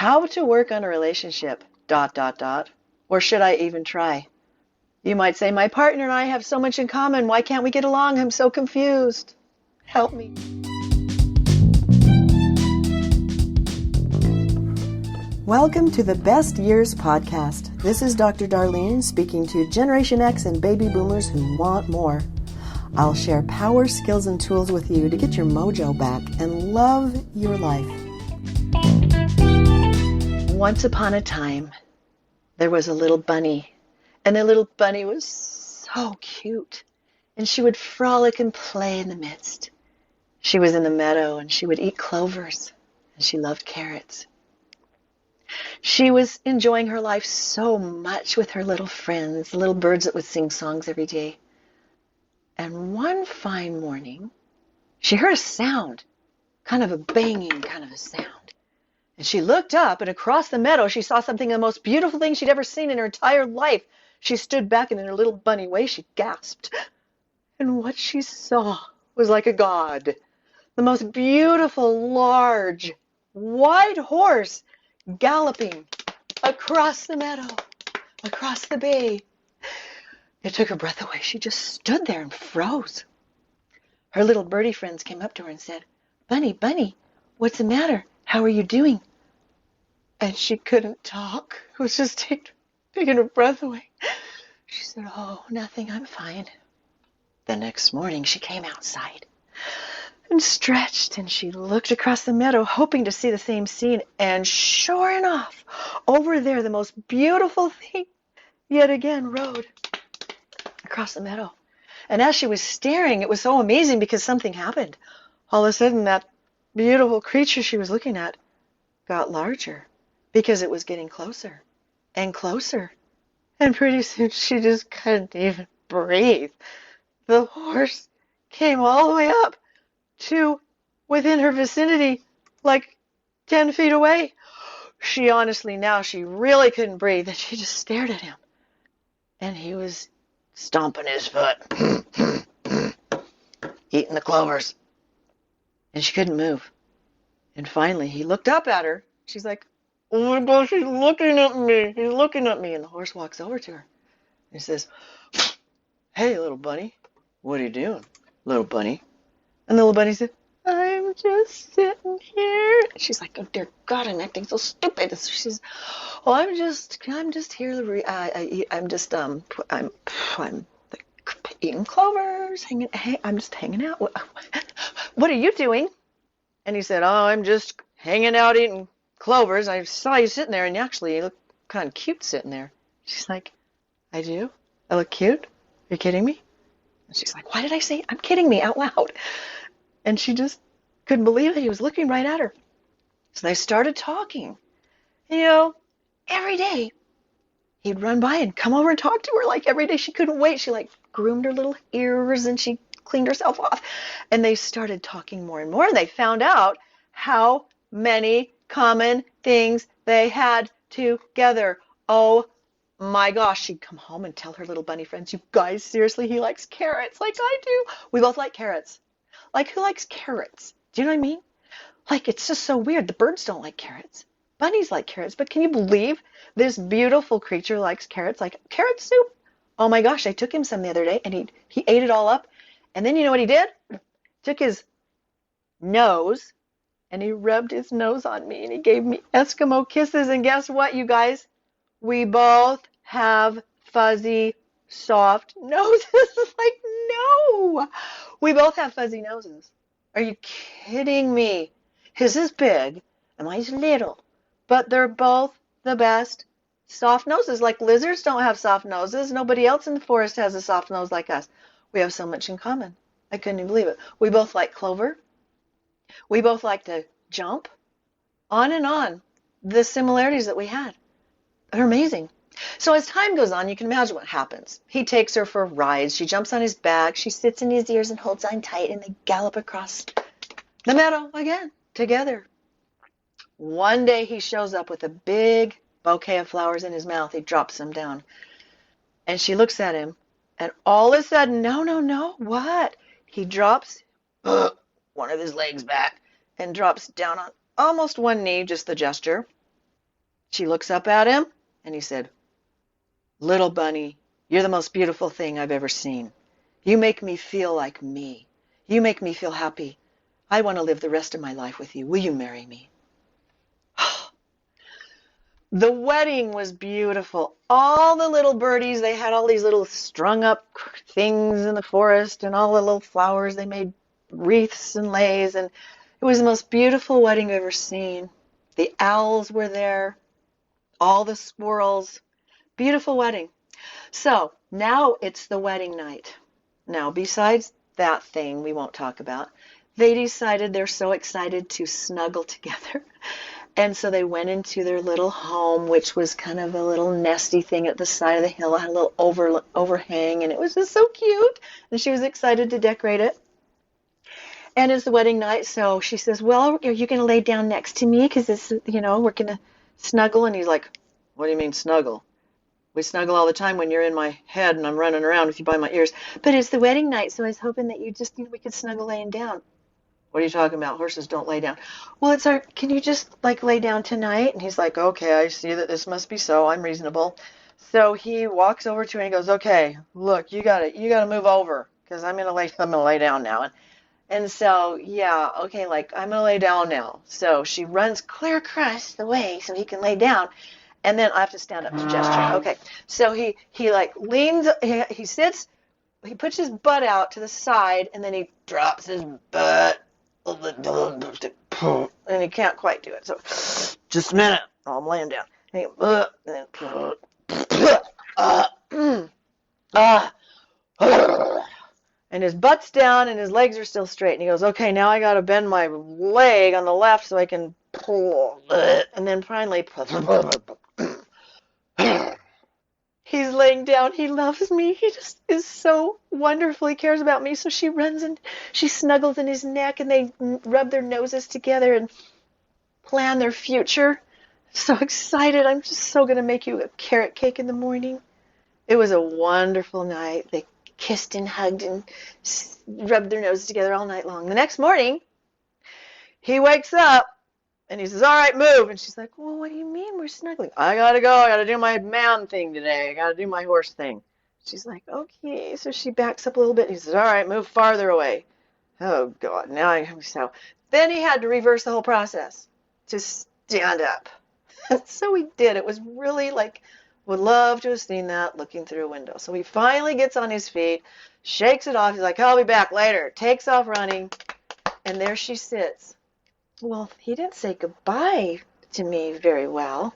How to work on a relationship, dot, dot, dot. Or should I even try? You might say, my partner and I have so much in common. Why can't we get along? I'm so confused. Help me. Welcome to the Best Years podcast. This is Dr. Dar-lings speaking to Generation X and baby boomers who want more. I'll share power, skills, and tools with you to get your mojo back and love your life. Once upon a time, there was a little bunny, and the little bunny was so cute, and she would frolic and play in the midst. She was in the meadow, and she would eat clovers, and she loved carrots. She was enjoying her life so much with her little friends, the little birds that would sing songs every day. And one fine morning, she heard a sound, kind of a banging kind of a sound. And she looked up, and across the meadow, she saw something, the most beautiful thing she'd ever seen in her entire life. She stood back, and in her little bunny way, she gasped. And what she saw was like a god. The most beautiful, large, white horse galloping across the meadow, across the bay. It took her breath away. She just stood there and froze. Her little birdie friends came up to her and said, "Bunny, Bunny, what's the matter? How are you doing?" And she couldn't talk. It was just taking her breath away. She said, "Oh, nothing, I'm fine." The next morning she came outside and stretched, and she looked across the meadow, hoping to see the same scene. And sure enough, over there, the most beautiful thing yet again rode across the meadow. And as she was staring, it was so amazing because something happened. All of a sudden, that beautiful creature she was looking at got larger because it was getting closer and closer. And pretty soon she just couldn't even breathe. The horse came all the way up to within her vicinity, like 10 feet away. She honestly, now she really couldn't breathe, and she just stared at him. And he was stomping his foot, eating the clovers. And she couldn't move. And finally, he looked up at her. She's like, "Oh my gosh, he's looking at me. He's looking at me." And the horse walks over to her. And he says, "Hey, little bunny, what are you doing, little bunny?" And the little bunny said, "I'm just sitting here." She's like, "Oh dear God, I'm acting so stupid." So she says, "Oh, I'm just here. I'm eating clovers, I'm just hanging out. What are you doing?" And he said, "Oh, I'm just hanging out eating clovers. I saw you sitting there, and actually you look kind of cute sitting there." She's like, "I do? I look cute? Are you kidding me?" And she's like, "Why did I say I'm kidding me out loud?" And she just couldn't believe it. He was looking right at her. So they started talking. Every day he'd run by and come over and talk to her. Like every day she couldn't wait. She like groomed her little ears and she cleaned herself off. And they started talking more and more. And they found out how many common things they had together. Oh my gosh, she'd come home and tell her little bunny friends, "You guys, seriously, he likes carrots like I do." We both like carrots. Like, who likes carrots? Do you know what I mean? Like, it's just so weird. The birds don't like carrots. Bunnies like carrots. But can you believe this beautiful creature likes carrots? Like carrot soup? Oh my gosh, I took him some the other day, and he ate it all up. And then you know what he did? Took his nose, and he rubbed his nose on me, and he gave me Eskimo kisses. And guess what, you guys? We both have fuzzy, soft noses. Like, no. We both have fuzzy noses. Are you kidding me? His is big, and mine's little. But they're both the best soft noses. Like lizards don't have soft noses. Nobody else in the forest has a soft nose like us. We have so much in common. I couldn't even believe it. We both like clover. We both like to jump. On and on. The similarities that we had are amazing. So as time goes on, you can imagine what happens. He takes her for rides. She jumps on his back. She sits in his ears and holds on tight, and they gallop across the meadow again together. One day he shows up with a big bouquet of flowers in his mouth. He drops them down. And she looks at him, and all of a sudden, no, what? He drops one of his legs back and drops down on almost one knee, just the gesture. She looks up at him, and he said, "Little bunny, you're the most beautiful thing I've ever seen. You make me feel like me. You make me feel happy. I want to live the rest of my life with you. Will you marry me?" The wedding was beautiful. All the little birdies, they had all these little strung up things in the forest and all the little flowers. They made wreaths and leis, and it was the most beautiful wedding I've ever seen. The owls were there, all the squirrels. Beautiful wedding. So now it's the wedding night. Now, besides that thing we won't talk about, they decided they're so excited to snuggle together. And so they went into their little home, which was kind of a little nesty thing at the side of the hill. It had a little overhang, and it was just so cute. And she was excited to decorate it. And it's the wedding night, so she says, "Well, are you going to lay down next to me? Because this, we're going to snuggle." And he's like, "What do you mean snuggle? We snuggle all the time when you're in my head and I'm running around with you by my ears. But it's the wedding night, so I was hoping that you just, we could snuggle laying down." "What are you talking about? Horses don't lay down." "Well, can you just like lay down tonight?" And he's like, "Okay, I see that this must be so. I'm reasonable." So he walks over to her and he goes, "Okay, look, you gotta move over because I'm gonna lay down now." And so, yeah, okay, like I'm gonna lay down now. So she runs clear across the way so he can lay down. And then I have to stand up to gesture. Okay, so he like leans, he sits, he puts his butt out to the side, and then he drops his butt, and he can't quite do it. So, "Just a minute, I'm laying down." And and his butt's down, and his legs are still straight. And he goes, "Okay, now I got to bend my leg on the left so I can pull it." And then finally, he's laying down. He loves me. He just is so wonderful. He cares about me. So she runs and she snuggles in his neck, and they rub their noses together and plan their future. So excited. I'm just so going to make you a carrot cake in the morning. It was a wonderful night. They kissed and hugged and rubbed their noses together all night long. The next morning, he wakes up. And he says, "All right, move." And she's like, "Well, what do you mean we're snuggling?" "I got to go. I got to do my man thing today. I got to do my horse thing." She's like, "Okay." So she backs up a little bit. And he says, "All right, move farther away." Oh, God. So then he had to reverse the whole process to stand up. So he did. It was really like, would love to have seen that looking through a window. So he finally gets on his feet, shakes it off. He's like, "I'll be back later." Takes off running. And there she sits. Well, he didn't say goodbye to me very well. ...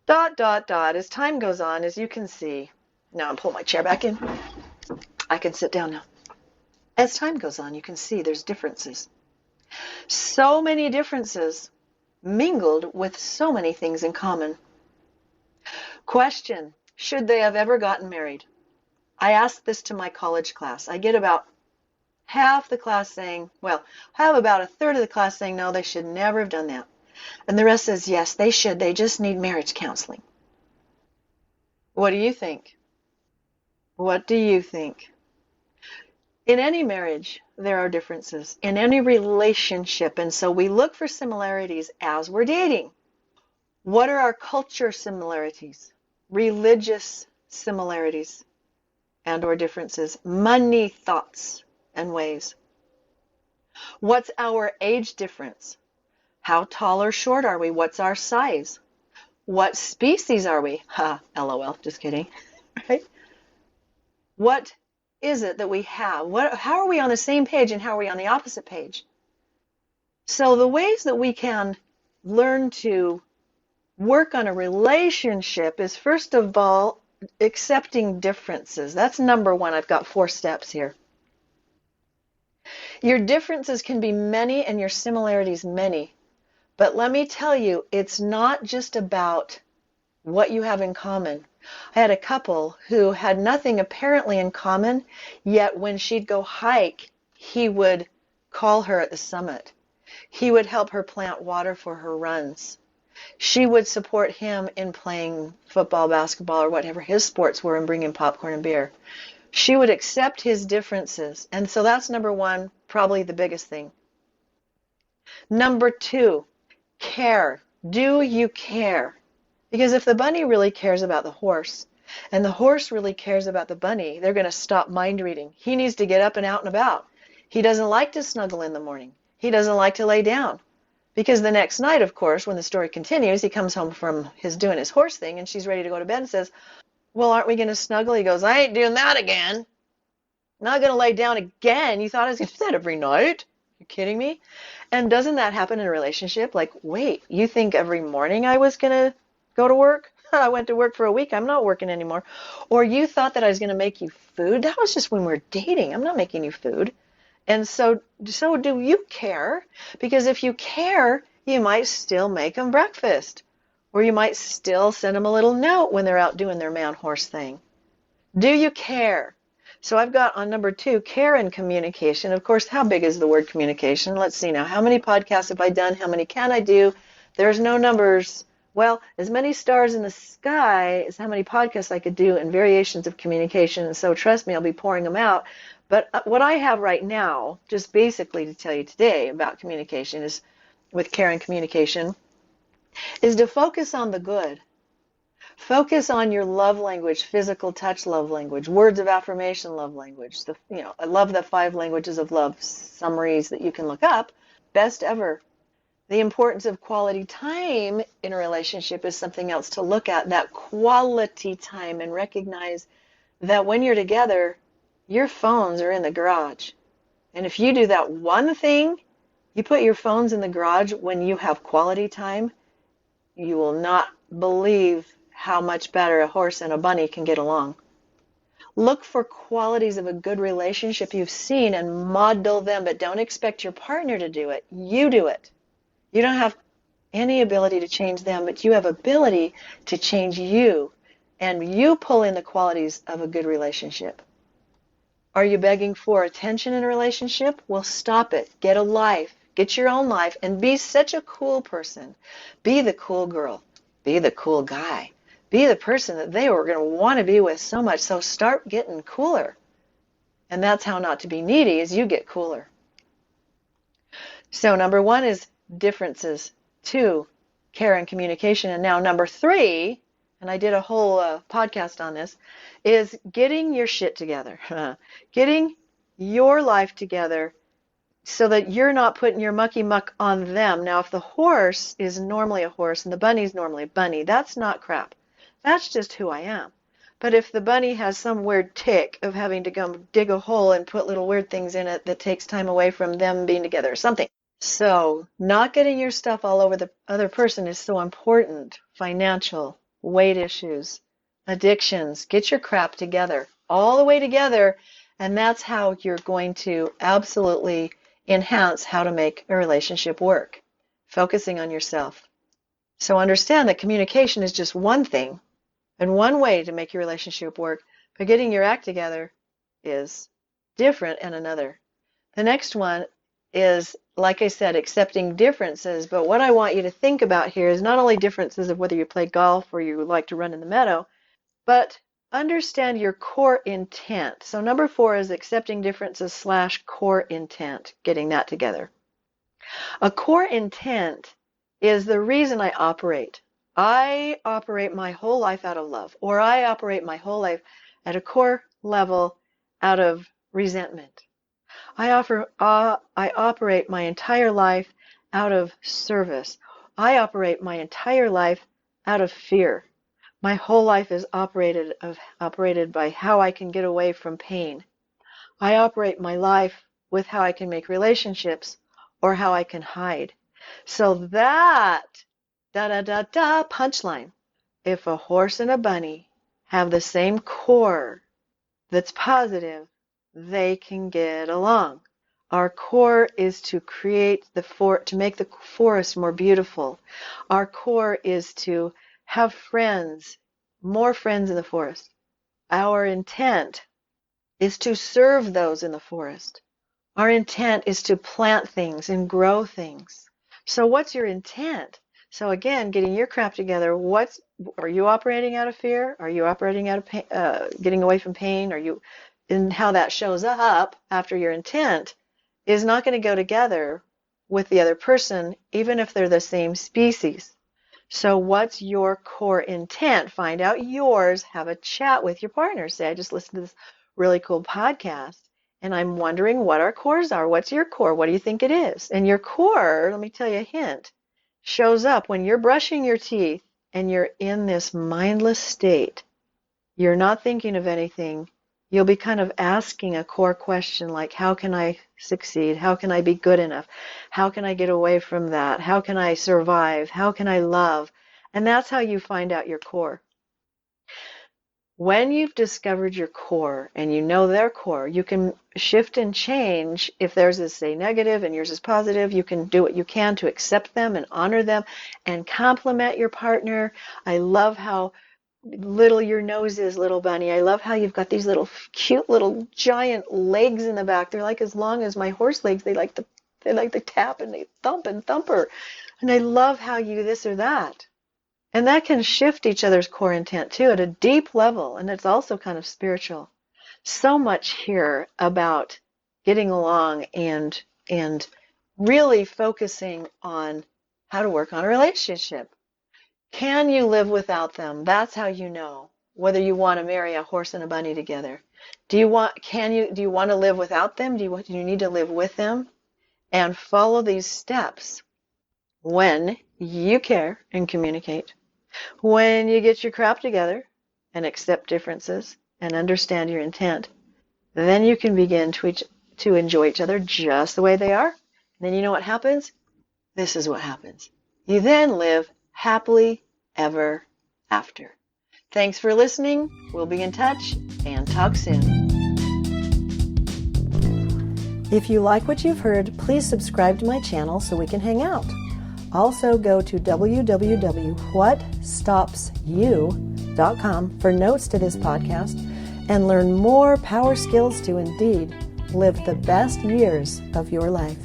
As time goes on, as you can see. Now I'm pulling my chair back in. I can sit down now. As time goes on, you can see there's differences. So many differences mingled with so many things in common. Question: should they have ever gotten married? I asked this to my college class. I get about half the class saying, well, I have about a third of the class saying, no, they should never have done that. And the rest says, yes, they should. They just need marriage counseling. What do you think? What do you think? In any marriage, there are differences. In any relationship. And so we look for similarities as we're dating. What are our culture similarities? Religious similarities and or differences? Money thoughts and ways. What's our age difference? How tall or short are we? What's our size? What species are we? Ha, LOL, just kidding. Right? What is it that we have? How are we on the same page and how are we on the opposite page? So the ways that we can learn to work on a relationship is, first of all, accepting differences. That's number one. I've got 4 steps here. Your differences can be many and your similarities many. But let me tell you, it's not just about what you have in common. I had a couple who had nothing apparently in common, yet when she'd go hike, he would call her at the summit. He would help her plant water for her runs. She would support him in playing football, basketball, or whatever his sports were and bring him popcorn and beer. She would accept his differences. And so that's number one, probably the biggest thing. Number 2, care. Do you care? Because if the bunny really cares about the horse, and the horse really cares about the bunny, they're going to stop mind reading. He needs to get up and out and about. He doesn't like to snuggle in the morning. He doesn't like to lay down. Because the next night, of course, when the story continues, he comes home from doing his horse thing, and she's ready to go to bed and says, well, aren't we going to snuggle? He goes, I ain't doing that again. Not going to lay down again. You thought I was going to do that every night? You kidding me? And doesn't that happen in a relationship? Like, wait, you think every morning I was going to go to work? I went to work for a week. I'm not working anymore. Or you thought that I was going to make you food? That was just when we were dating. I'm not making you food. And so do you care? Because if you care, you might still make them breakfast. Or you might still send them a little note when they're out doing their man-horse thing. Do you care? So I've got on number 2, care and communication. Of course, how big is the word communication? Let's see now. How many podcasts have I done? How many can I do? There's no numbers. Well, as many stars in the sky as how many podcasts I could do and variations of communication. And so trust me, I'll be pouring them out. But what I have right now, just basically to tell you today about communication is, with care and communication, is to focus on the good. Focus on your love language, physical touch love language, words of affirmation love language. I love the 5 languages of love summaries that you can look up. Best ever. The importance of quality time in a relationship is something else to look at. That quality time, and recognize that when you're together, your phones are in the garage. And if you do that one thing, you put your phones in the garage when you have quality time, you will not believe how much better a horse and a bunny can get along. Look for qualities of a good relationship you've seen and model them, but don't expect your partner to do it. You do it. You don't have any ability to change them, but you have ability to change you, and you pull in the qualities of a good relationship. Are you begging for attention in a relationship? Well, stop it. Get a life. Get your own life and be such a cool person. Be the cool girl. Be the cool guy. Be the person that they were going to want to be with so much. So start getting cooler. And that's how not to be needy, is you get cooler. So number 1 is differences. 2, care and communication. And now number 3, and I did a whole podcast on this, is getting your shit together. Getting your life together so that you're not putting your mucky muck on them. Now, if the horse is normally a horse and the bunny's normally a bunny, that's not crap. That's just who I am. But if the bunny has some weird tick of having to go dig a hole and put little weird things in it that takes time away from them being together or something. So not getting your stuff all over the other person is so important. Financial, weight issues, addictions. Get your crap together, all the way together, and that's how you're going to absolutely enhance how to make a relationship work. Focusing on yourself. So understand that communication is just one thing and one way to make your relationship work, but getting your act together is different and another. The next one is, like I said, accepting differences, but what I want you to think about here is not only differences of whether you play golf or you like to run in the meadow, but understand your core intent. So number 4 is accepting differences / core intent, getting that together. A core intent is the reason I operate. I operate my whole life out of love, or I operate my whole life at a core level out of resentment. I operate my entire life out of service. I operate my entire life out of fear. My whole life is operated by how I can get away from pain. I operate my life with how I can make relationships or how I can hide. So that punchline. If a horse and a bunny have the same core that's positive, they can get along. Our core is to create to make the forest more beautiful. Our core is to have friends, more friends in the forest. Our intent is to serve those in the forest. Our intent is to plant things and grow things. So what's your intent? So again, getting your crap together, are you operating out of fear? Are you operating out of pain, getting away from pain? And how that shows up after your intent is not going to go together with the other person, even if they're the same species. So what's your core intent? Find out yours. Have a chat with your partner. Say, I just listened to this really cool podcast, and I'm wondering what our cores are. What's your core? What do you think it is? And your core, let me tell you a hint, shows up when you're brushing your teeth and you're in this mindless state. You're not thinking of anything. You'll be kind of asking a core question like, how can I succeed? How can I be good enough? How can I get away from that? How can I survive? How can I love? And that's how you find out your core. When you've discovered your core and you know their core, you can shift and change. If theirs is, say, negative and yours is positive, you can do what you can to accept them and honor them and compliment your partner. I love how little your nose is, little bunny. I love how you've got these little cute little giant legs in the back. They're like as long as my horse legs. They like to tap and they thump and thumper. And I love how you this or that. And that can shift each other's core intent too at a deep level, and it's also kind of spiritual. So much here about getting along and really focusing on how to work on a relationship. Can you live without them? That's how you know whether you want to marry a horse and a bunny together. Do you want to live without them? Do you need to live with them? And follow these steps when you care and communicate. When you get your crap together and accept differences and understand your intent, then you can begin to enjoy each other just the way they are. And then you know what happens? This is what happens. You then live happily ever after. Thanks for listening. We'll be in touch and talk soon. If you like what you've heard, please subscribe to my channel so we can hang out. Also go to www.whatstopsyou.com for notes to this podcast and learn more power skills to indeed live the best years of your life.